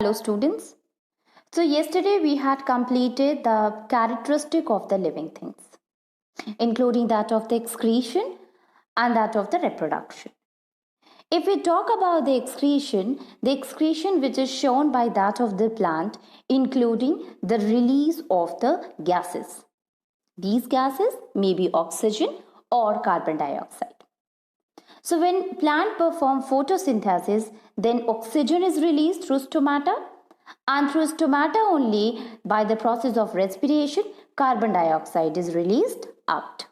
Hello students. So yesterday we had completed the characteristic of the living things, including that of the excretion and that of the reproduction. If we talk about the excretion which is shown by that of the plant, including the release of the gases. These gases may be oxygen or carbon dioxide. So when plant perform photosynthesis, then oxygen is released through stomata, and through stomata only by the process of respiration, carbon dioxide is released out.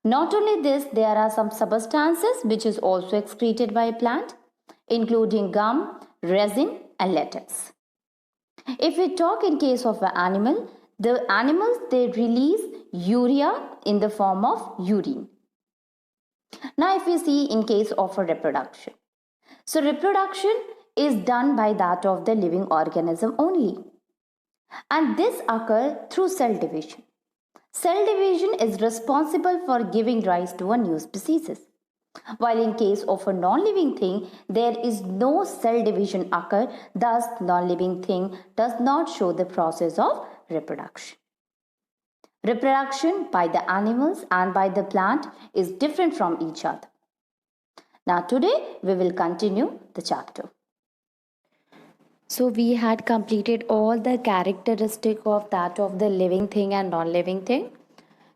Not only this, there are some substances which is also excreted by plant, including gum, resin and latex. If we talk in case of an animal, the animals they release urea in the form of urine. Now if we see in case of a reproduction. So reproduction is done by that of the living organism only. And this occurs through cell division. Cell division is responsible for giving rise to a new species. While in case of a non-living thing, there is no cell division occur, thus non-living thing does not show the process of reproduction. Reproduction by the animals and by the plant is different from each other. Now today we will continue the chapter. So we had completed all the characteristic of that of the living thing and non-living thing.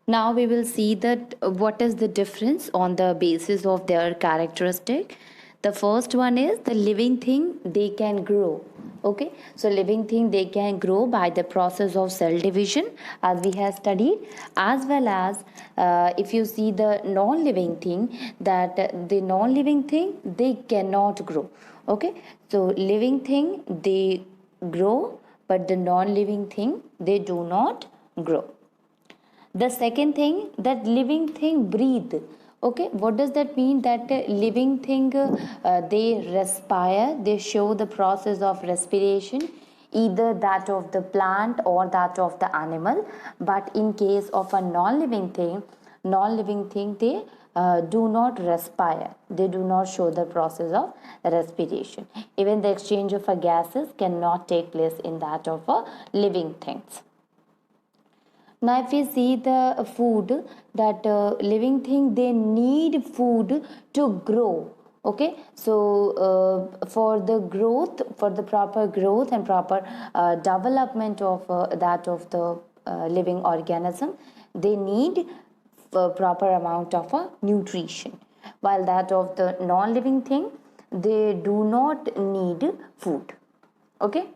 Now we will see that what is the difference on the basis of their characteristic. The first one is the living thing they can grow. Okay, so living thing they can grow by the process of cell division as we have studied, as well as if you see the non-living thing, that the non-living thing they cannot grow. Okay, so living thing they grow, but the non-living thing they do not grow. The second thing, that living thing breathe. Okay, what does that mean? That living thing they respire, they show the process of respiration, either that of the plant or that of the animal. But in case of a non-living thing they do not respire, they do not show the process of respiration. Even the exchange of gases cannot take place in that of a living things. Now if we see the food, that living thing they need food to grow. Okay, so for the growth, for the proper growth and proper development of that of the living organism, they need proper amount of nutrition, while that of the non-living thing they do not need food. Okay,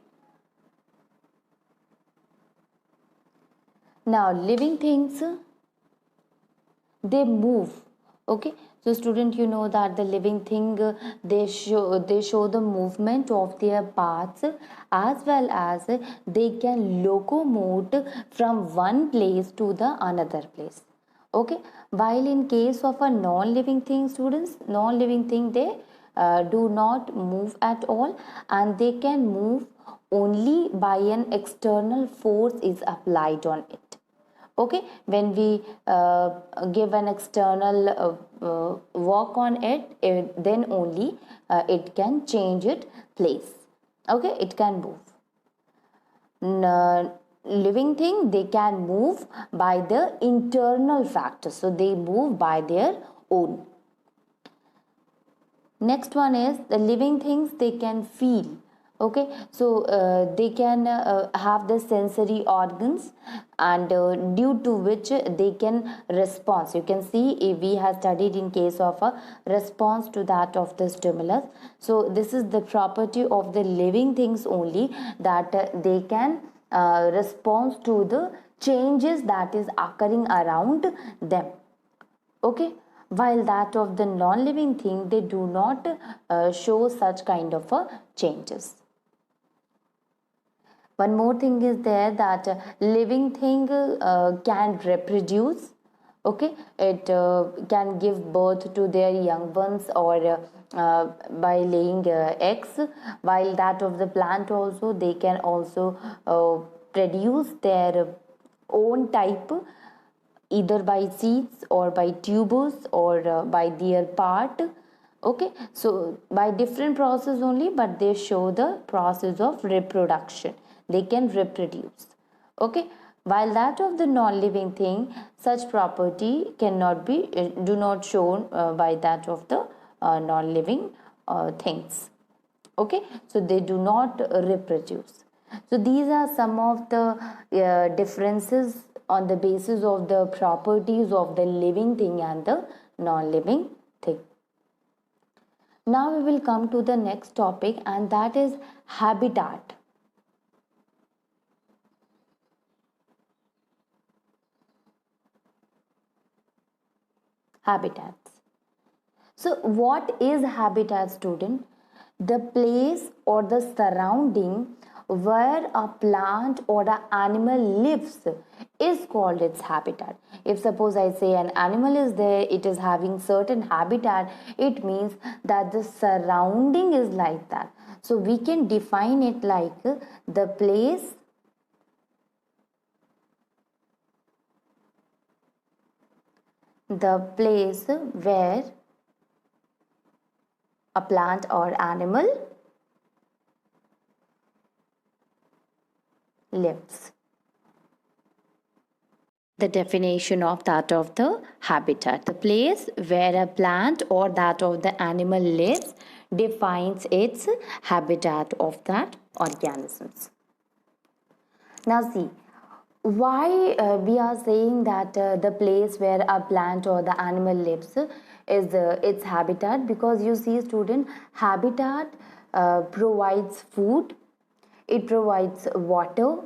now living things they move. Okay, so student, you know that the living thing they show the movement of their parts, as well as they can locomote from one place to the another place. Okay, while in case of a non-living thing, students, non-living thing they do not move at all, and they can move only by an external force is applied on it. Okay, when we give an external work on it, then only it can change its place. Okay, it can move. Living thing they can move by the internal factors, so they move by their own. Next one is the living things they can feel. Okay, so they can have the sensory organs, and due to which they can respond. You can see if we have studied in case of a response to that of the stimulus. So this is the property of the living things only, that they can respond to the changes that is occurring around them. Okay, while that of the non-living thing they do not show such kind of changes. One more thing is there, that living thing can reproduce. Okay, it can give birth to their young ones, or by laying eggs, while that of the plant also they can also produce their own type, either by seeds or by tubers or by their part. Okay, so by different process only, but they show the process of reproduction. They can reproduce. Okay, while that of the non-living thing, such property cannot be do not shown by that of the non-living things. Okay, so they do not reproduce. So these are some of the differences on the basis of the properties of the living thing and the non-living thing. Now we will come to the next topic, and that is habitat. Habitats. So what is habitat, student? The place or the surrounding where a plant or an animal lives is called its habitat. If suppose I say an animal is there, it is having certain habitat, it means that the surrounding is like that. So we can define it like the place where a plant or animal lives. The definition of that of the habitat. The place where a plant or that of the animal lives defines its habitat of that organisms. Now see, why we are saying that the place where a plant or the animal lives is its habitat, because you see, student, habitat provides food, it provides water,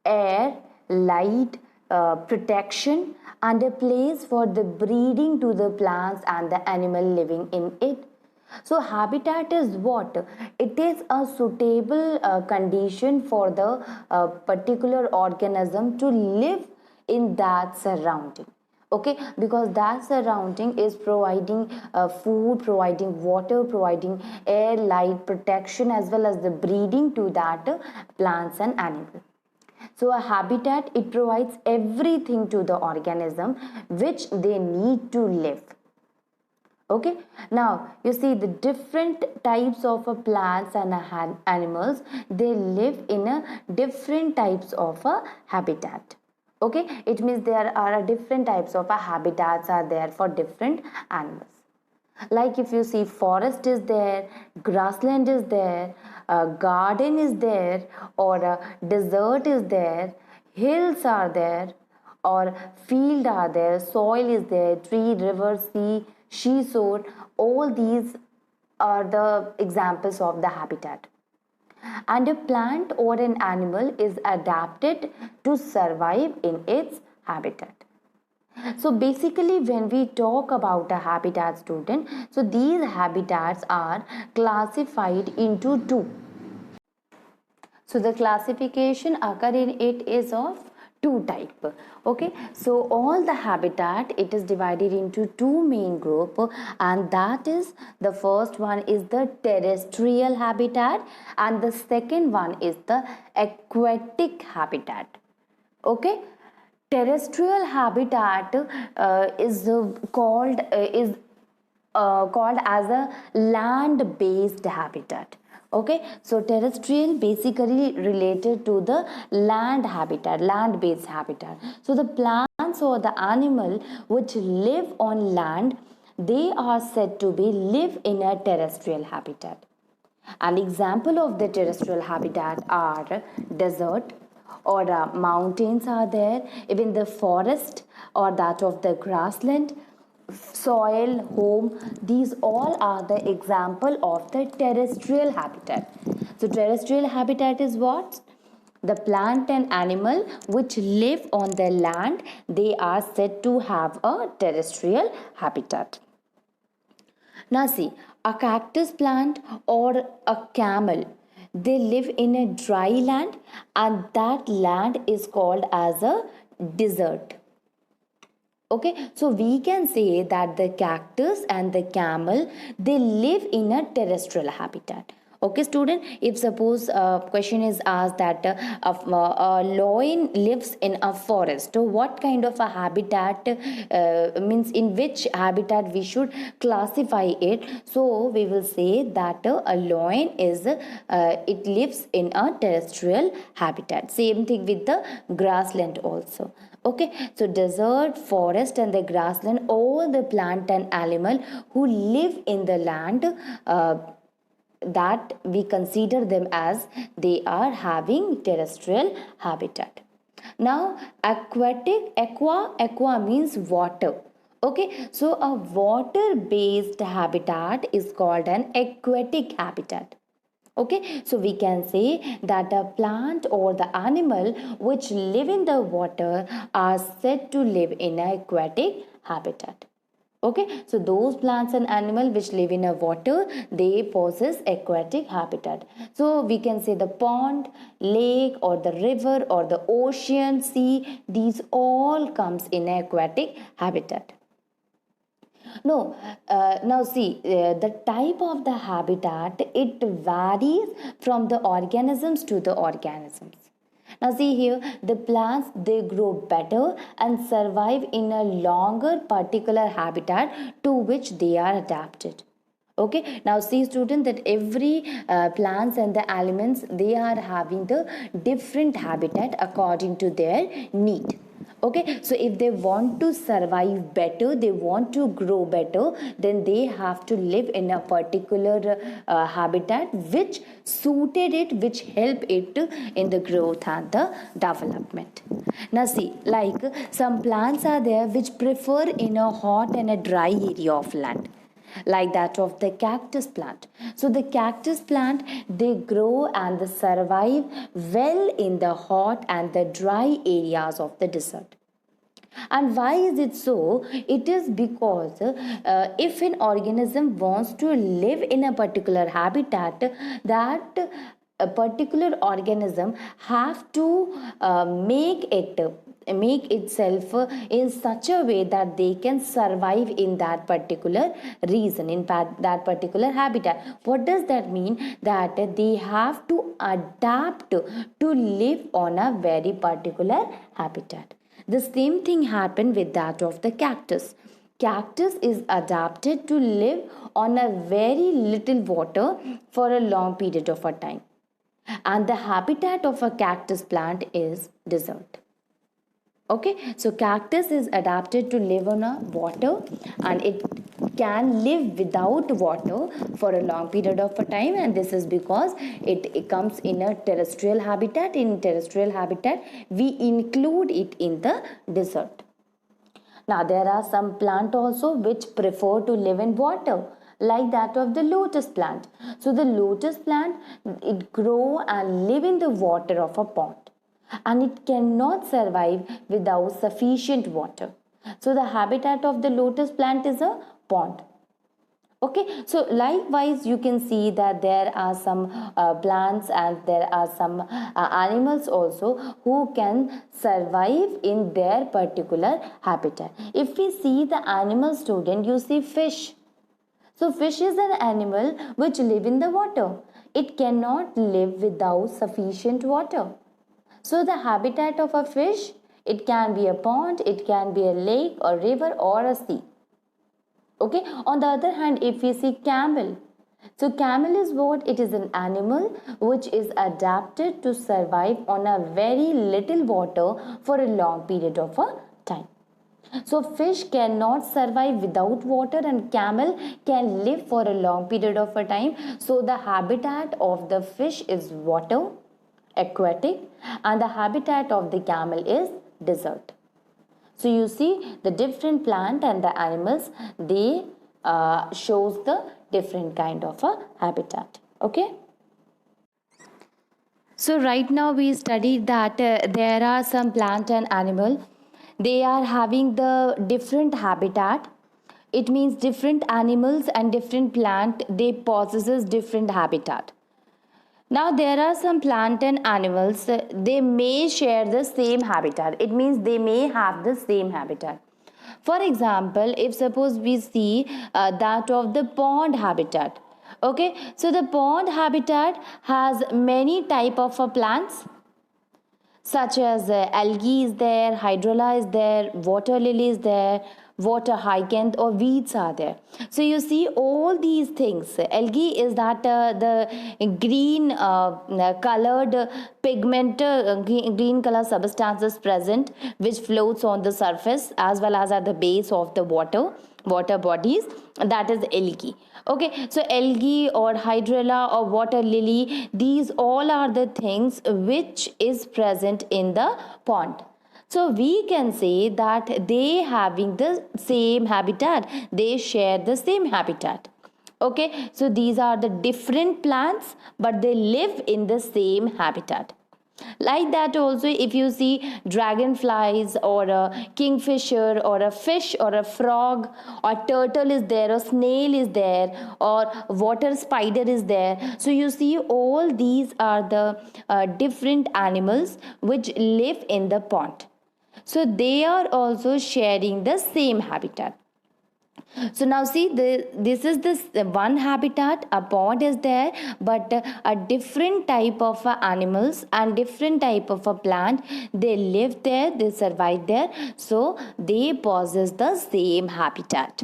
air, light, protection, and a place for the breeding to the plants and the animal living in it. So habitat is what? It is a suitable condition for the particular organism to live in that surrounding. Okay, because that surrounding is providing food, providing water, providing air, light, protection, as well as the breeding to that plants and animals. So a habitat, it provides everything to the organism which they need to live. Okay, now you see the different types of plants and animals, they live in a different types of a habitat. Okay, it means there are different types of habitats are there for different animals. Like if you see, forest is there, grassland is there, garden is there, or a desert is there, hills are there, or field are there, soil is there, tree, river, sea, seashore. All these are the examples of the habitat. And a plant or an animal is adapted to survive in its habitat. So basically, when we talk about a habitat, student, so these habitats are classified into two. So the classification occur in it is of two type. Okay, so all the habitat, it is divided into two main group, and that is, the first one is the terrestrial habitat and the second one is the aquatic habitat. Okay, terrestrial habitat is called as a land based habitat. Okay, so terrestrial basically related to the land habitat, land based habitat. So the plants or the animal which live on land, they are said to be live in a terrestrial habitat. An example of the terrestrial habitat are desert, or mountains are there, even the forest or that of the grassland, soil, home. These all are the example of the terrestrial habitat. So terrestrial habitat is what? The plant and animal which live on the land, they are said to have a terrestrial habitat. Now see, a cactus plant or a camel, they live in a dry land, and that land is called as a desert. Okay, so we can say that the cactus and the camel, they live in a terrestrial habitat. Okay, student, if suppose question is asked that a lion lives in a forest, so what kind of a habitat, means in which habitat we should classify it? So we will say that a lion is it lives in a terrestrial habitat. Same thing with the grassland also. Okay, so desert, forest and the grassland, all the plant and animal who live in the land, that we consider them as they are having terrestrial habitat. Now aqua means water. Okay, so a water based habitat is called an aquatic habitat. Okay, so we can say that a plant or the animal which live in the water are said to live in an aquatic habitat. Okay, so those plants and animals which live in a water, they possess aquatic habitat. So we can say the pond, lake or the river or the ocean, sea, these all comes in aquatic habitat. No, now see, the type of the habitat, it varies from the organisms to the organisms. Now see here, the plants, they grow better and survive in a longer particular habitat to which they are adapted. Okay, now see student that every plants and the elements, they are having the different habitat according to their need. Okay, so if they want to survive better, they want to grow better, then they have to live in a particular habitat which suited it, which help it in the growth and the development. Now see, like some plants are there which prefer in a hot and a dry area of land, like that of the cactus plant. So the cactus plant, they grow and they survive well in the hot and the dry areas of the desert. And why is it so? It is because if an organism wants to live in a particular habitat, that a particular organism have to make itself in such a way that they can survive in that particular region, in that particular habitat. What does that mean? That they have to adapt to live on a very particular habitat. The same thing happened with that of the cactus. Cactus is adapted to live on a very little water for a long period of a time. And the habitat of a cactus plant is desert. Okay, so cactus is adapted to live on a water, and it can live without water for a long period of a time, and this is because it comes in a terrestrial habitat. In terrestrial habitat, we include it in the desert. Now there are some plant also which prefer to live in water, like that of the lotus plant. So the lotus plant, it grow and live in the water of a pond, and it cannot survive without sufficient water. So the habitat of the lotus plant is a pond. Okay, so likewise you can see that there are some plants and there are some animals also who can survive in their particular habitat. If we see the animal student, you see fish. So fish is an animal which live in the water. It cannot live without sufficient water. So the habitat of a fish, it can be a pond, it can be a lake or river or a sea. Okay, on the other hand, if we see camel, so camel is what? It is an animal which is adapted to survive on a very little water for a long period of a time. So fish cannot survive without water, and camel can live for a long period of a time. So the habitat of the fish is water, aquatic, and the habitat of the camel is desert. So you see the different plant and the animals, they shows the different kind of a habitat. Okay. So right now we studied that there are some plant and animal, they are having the different habitat. It means different animals and different plant, they possesses different habitat. Now there are some plant and animals, they may share the same habitat. It means they may have the same habitat. For example, if suppose we see that of the pond habitat, Okay, so the pond habitat has many type of plants, such as algae is there, hydrola is there, water lily is there, water hyacinth or weeds are there. So you see all these things. Algae is that the green colored pigment, green color substances present which floats on the surface as well as at the base of the water bodies, that is algae. Okay, so algae or hydrilla or water lily, these all are the things which is present in the pond. So we can say that they having the same habitat, they share the same habitat. Okay, so these are the different plants but they live in the same habitat. Like that also, if you see dragonflies or a kingfisher or a fish or a frog or turtle is there or snail is there or water spider is there, so you see all these are the different animals which live in the pond, so they are also sharing the same habitat. So now see, this is this one habitat, a pond is there, but a different type of animals and different type of a plant, they live there, they survive there, so they possess the same habitat.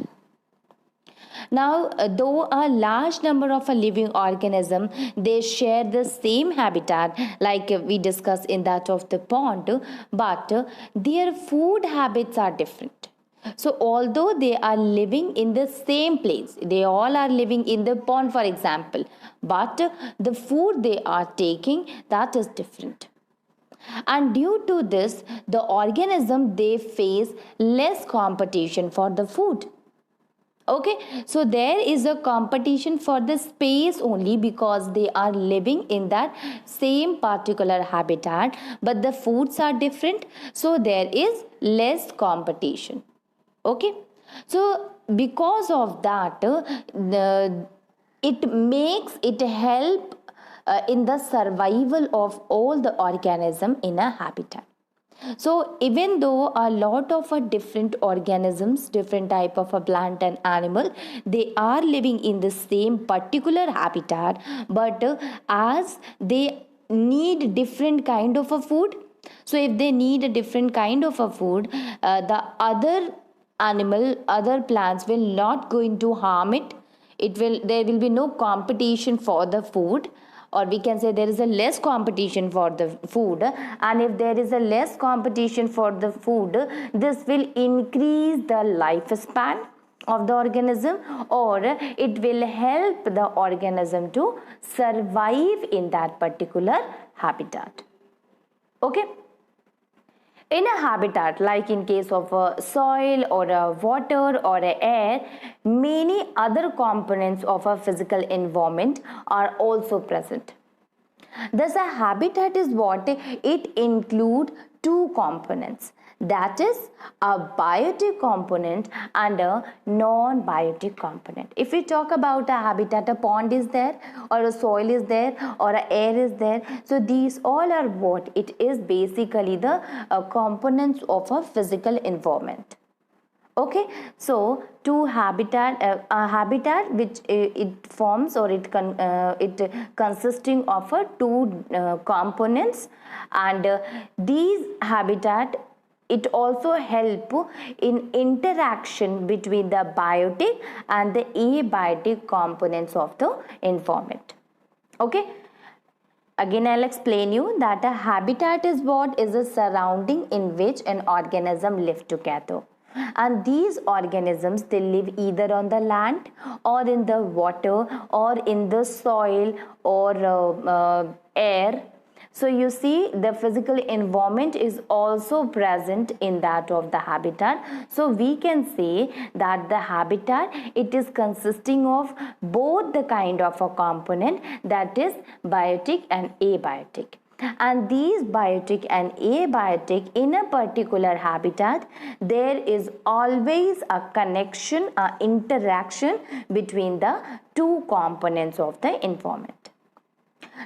Now, though a large number of a living organism, they share the same habitat like we discussed in that of the pond, but their food habits are different. So although they are living in the same place, they all are living in the pond for example, but the food they are taking, that is different. And due to this, the organism, they face less competition for the food. Okay, so there is a competition for the space only because they are living in that same particular habitat, but the foods are different, so there is less competition. Okay, so because of that, it help in the survival of all the organism in a habitat. So even though a lot of different organisms, different type of a plant and animal, they are living in the same particular habitat, but as they need different kind of a food, so if they need a different kind of a food, the other animal, other plants will not going to harm it. There will be no competition for the food, or we can say there is a less competition for the food, and if there is a less competition for the food, this will increase the lifespan of the organism, or it will help the organism to survive in that particular habitat. Okay, in a habitat, like in case of a soil or a water or a air, many other components of a physical environment are also present. Thus, a habitat is what it includes two components, that is a biotic component and a non-biotic component. If we talk about a habitat, a pond is there, or a soil is there, or a air is there, so these all are what it is, basically the components of a physical environment. Okay, so a habitat which it forms, or it consisting of two components, and these habitat, it also help in interaction between the biotic and the abiotic components of the environment. Okay, again I'll explain you that a habitat is what is a surrounding in which an organism live together, and these organisms, they live either on the land or in the water or in the soil or air. So you see, the physical environment is also present in that of the habitat. So we can say that the habitat, it is consisting of both the kind of a component, that is biotic and abiotic. And these biotic and abiotic, in a particular habitat, there is always a connection, a interaction between the two components of the environment.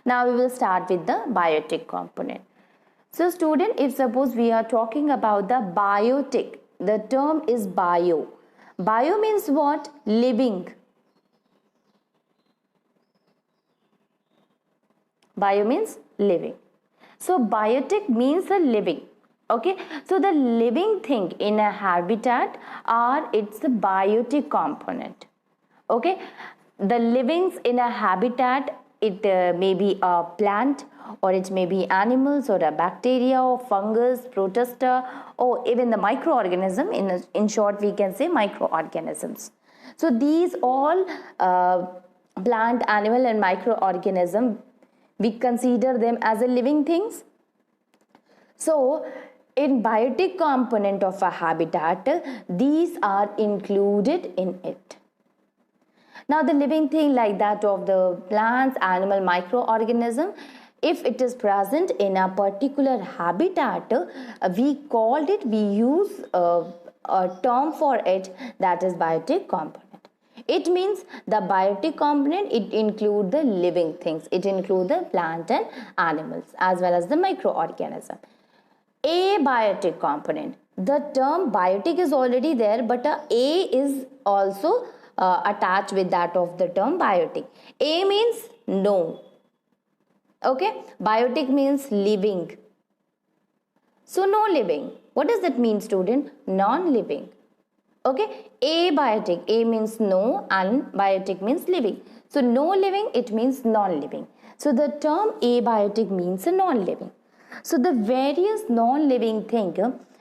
Now we will start with the biotic component. So student, if suppose we are talking about the biotic, the term is bio. Bio means what? Living. Bio means living. So biotic means a living. Okay, so the living thing in a habitat are its biotic component. Okay, the livings in a habitat, it may be a plant, or it may be animals, or a bacteria, or fungus, protista, or even the microorganism. In short, we can say microorganisms. So these all plant, animal and microorganism, we consider them as a living things. So in biotic component of a habitat, these are included in it. Now the living thing like that of the plants, animal, microorganism, if it is present in a particular habitat, we use a term for it, that is biotic component. It means the biotic component, it includes the living things, it includes the plant and animals as well as the microorganism. Abiotic component, the term biotic is already there, but a is also attached with that of the term biotic. A means no. Okay, biotic means living. So no living, what does that mean, student? Non-living. Okay, abiotic, a means no and biotic means living. So no living, it means non-living. So the term abiotic means a non-living. So the various non-living thing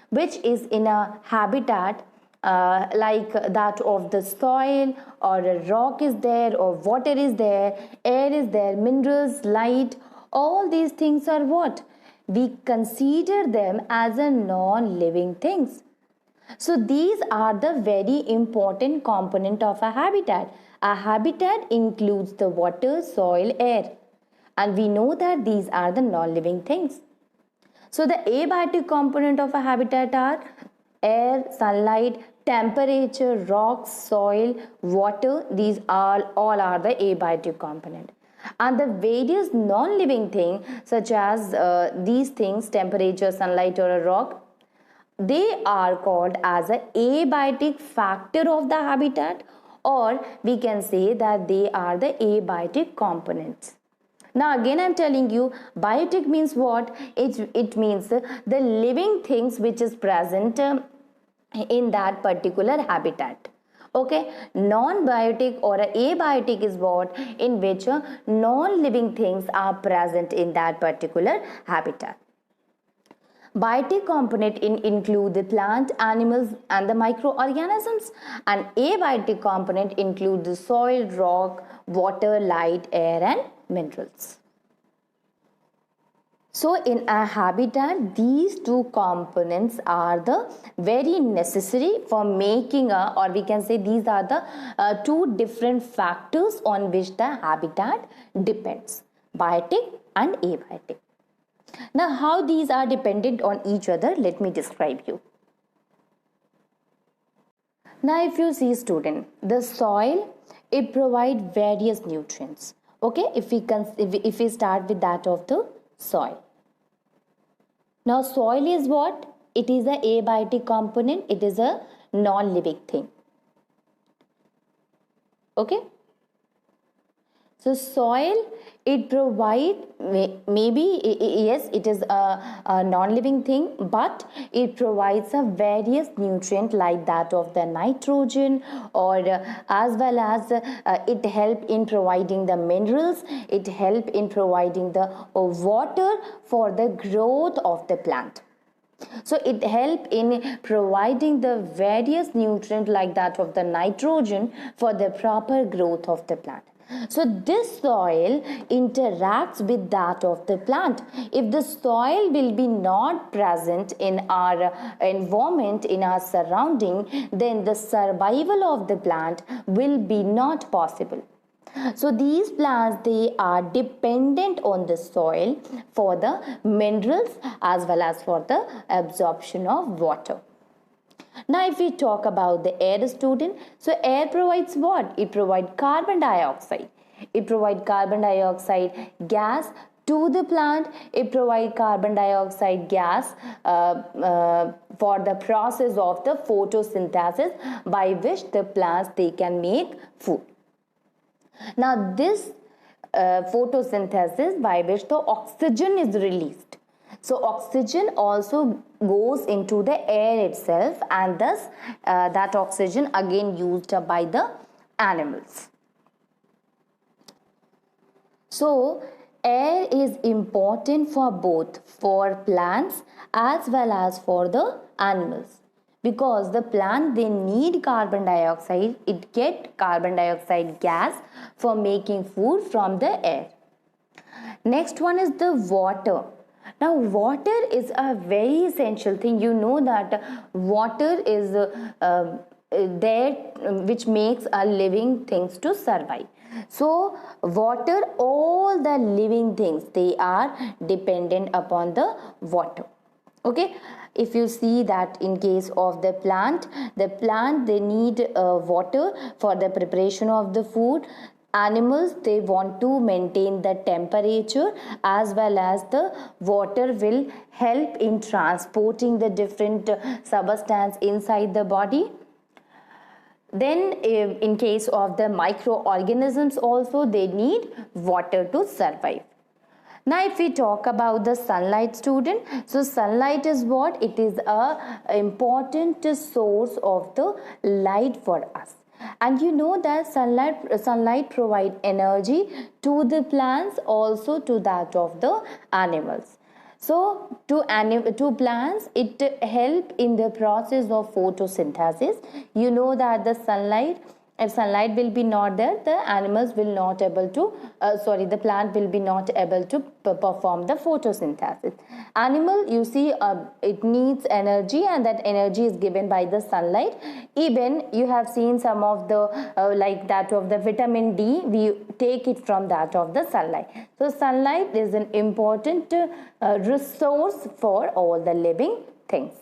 which is in a habitat, like that of the soil, or a rock is there, or water is there, air is there, minerals, light, all these things are what? We consider them as a non-living things. So these are the very important component of a habitat. A habitat includes the water, soil, air, and we know that these are the non-living things. So the abiotic component of a habitat are air, sunlight, temperature, rocks, soil, water. These all are the abiotic component. And the various non-living things such as these things, temperature, sunlight, or a rock, they are called as a abiotic factor of the habitat, or we can say that they are the abiotic components. Now again I am telling you, biotic means what? It means the living things which is present in that particular habitat. Okay, non-biotic or abiotic is what? In which non-living things are present in that particular habitat. Biotic component include the plant, animals and the microorganisms, and abiotic component include the soil, rock, water, light, air and minerals. So in a habitat, these two components are the very necessary for making a, or we can say these are the two different factors on which the habitat depends, biotic and abiotic. Now how these are dependent on each other, let me describe you. Now if you see, student, the soil, it provides various nutrients. Okay, if we start with that of the soil. Now soil is what? It is a abiotic component, it is a non-living thing. Okay, so soil, it provides, maybe yes, it is a non-living thing, but it provides a various nutrient like that of the nitrogen, or as well as it help in providing the minerals, it help in providing the water for the growth of the plant. So it help in providing the various nutrient like that of the nitrogen for the proper growth of the plant. So this soil interacts with that of the plant. If the soil will be not present in our environment, in our surrounding, then the survival of the plant will be not possible. So these plants, they are dependent on the soil for the minerals as well as for the absorption of water. Now if we talk about the air, student, so air provides what? It provides carbon dioxide. It provides carbon dioxide gas to the plant. It provides carbon dioxide gas for the process of the photosynthesis by which the plants, they can make food. Now this photosynthesis, by which the oxygen is released. So oxygen also goes into the air itself, and thus that oxygen again used up by the animals. So air is important for both for plants as well as for the animals, because the plant, they need carbon dioxide, it get carbon dioxide gas for making food from the air. Next one is the water. Now water is a very essential thing. You know that water is there which makes our living things to survive. So water, all the living things, they are dependent upon the water. Okay, if you see that in case of the plant they need water for the preparation of the food. Animals, they want to maintain the temperature, as well as the water will help in transporting the different substance inside the body. Then in case of the microorganisms also, they need water to survive. Now if we talk about the sunlight, student, so sunlight is what? It is a important source of the light for us. And you know that sunlight provide energy to the plants, also to that of the animals. So to plants, it help in the process of photosynthesis. You know that the sunlight, if sunlight will be not there, the animals will not able to the plant will be not able to perform the photosynthesis. Animal, you see, it needs energy, and that energy is given by the sunlight. Even you have seen some of the like that of the vitamin D, we take it from that of the sunlight. So sunlight is an important resource for all the living things.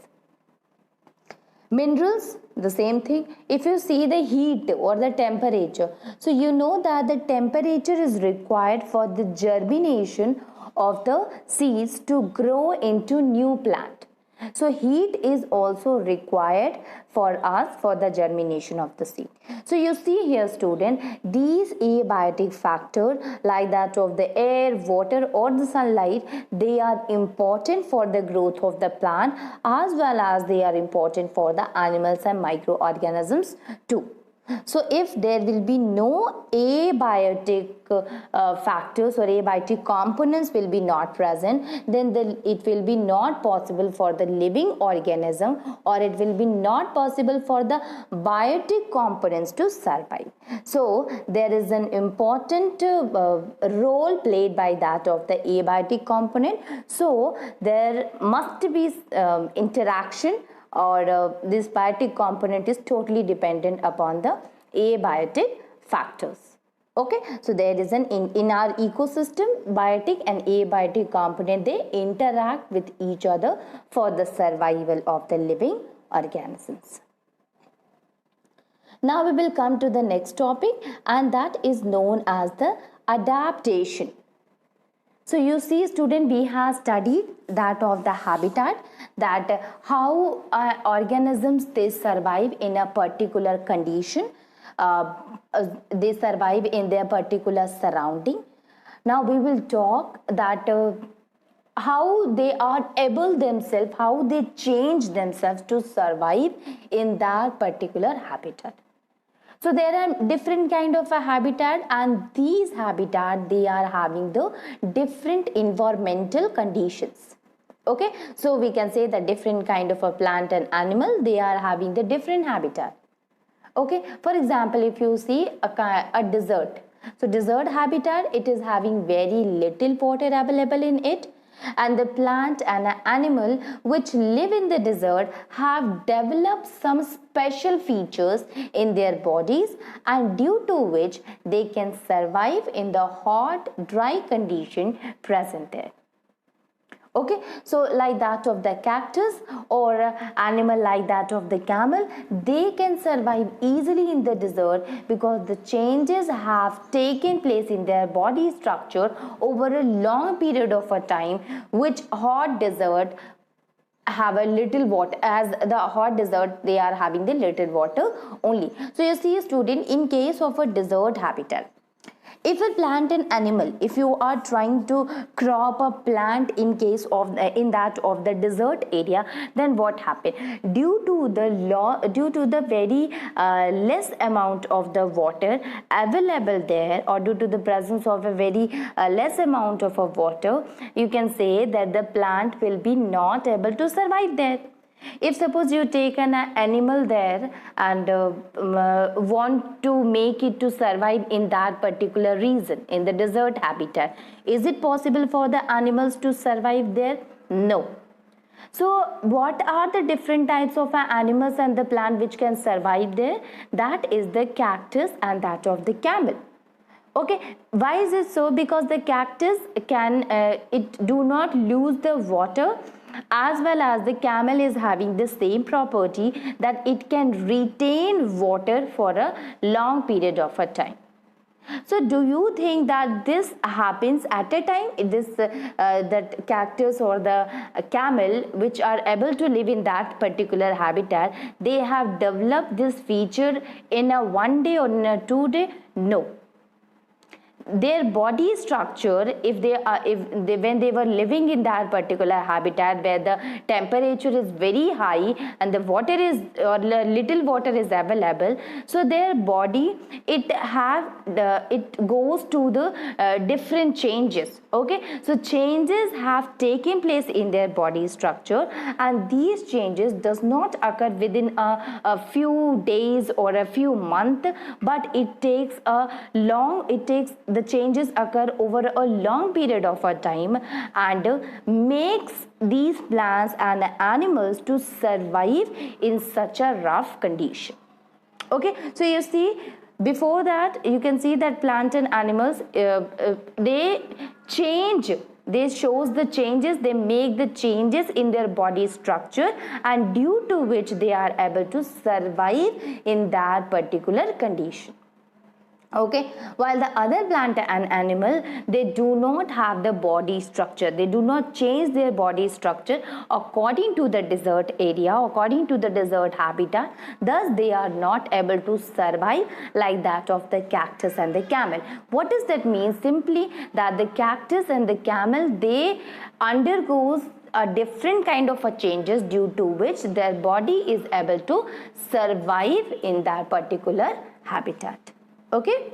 Minerals, the same thing. If you see the heat or the temperature, so you know that the temperature is required for the germination of the seeds to grow into new plant. So heat is also required for us for the germination of the seed. So you see here, student, these abiotic factors like that of the air, water or the sunlight, they are important for the growth of the plant, as well as they are important for the animals and microorganisms too. So if there will be no abiotic factors or abiotic components will be not present, then it will be not possible for the living organism, or it will be not possible for the biotic components to survive. So there is an important role played by that of the abiotic component. So there must be interaction, or this biotic component is totally dependent upon the abiotic factors. Okay, so there is in our ecosystem, biotic and abiotic component, they interact with each other for the survival of the living organisms. Now we will come to the next topic, and that is known as the adaptation. So you see, student, we have studied that of the habitat, that how organisms, they survive in a particular condition, they survive in their particular surrounding. Now we will talk that how they are able themselves, how they change themselves to survive in that particular habitat. So there are different kind of a habitat, and these habitat, they are having the different environmental conditions. Okay, so we can say that different kind of a plant and animal, they are having the different habitat. Okay, for example, if you see a desert, so desert habitat, it is having very little water available in it, and the plant and animal which live in the desert have developed some special features in their bodies, and due to which they can survive in the hot, dry condition present there. Okay, so like that of the cactus or animal like that of the camel, they can survive easily in the desert because the changes have taken place in their body structure over a long period of a time, which hot desert have a little water, as the hot desert, they are having the little water only. So you see, student, in case of a desert habitat, If a plant and animal, if you are trying to crop a plant in case of in that of the desert area, then what happened? Due to the very less amount of the water available there, or due to the presence of a very less amount of a water, you can say that the plant will be not able to survive there. If suppose you take an animal there and want to make it to survive in that particular region, in the desert habitat, is it possible for the animals to survive there? No. So what are the different types of animals and the plant which can survive there? That is the cactus and that of the camel. Okay, why is it so? Because the cactus can it do not lose the water, as well as the camel is having the same property that it can retain water for a long period of a time. So do you think that this happens at a time? That cactus or the camel which are able to live in that particular habitat, they have developed this feature in a 1 day or in a 2 day? No. Their body structure, when they were living in that particular habitat where the temperature is very high and the water is, or little water is available, so their body, it goes to the different changes. Okay, so changes have taken place in their body structure, and these changes does not occur within a few days or a few months, but it takes the changes occur over a long period of a time, and makes these plants and animals to survive in such a rough condition. Okay, so you see, before that you can see that plant and animals, they change, they shows the changes, they make the changes in their body structure, and due to which they are able to survive in that particular condition. Okay, while the other plant and animal, they do not have the body structure, they do not change their body structure according to the desert area, according to the desert habitat, thus they are not able to survive like that of the cactus and the camel. What does that mean? Simply that the cactus and the camel, they undergoes a different kind of a changes, due to which their body is able to survive in that particular habitat. Okay,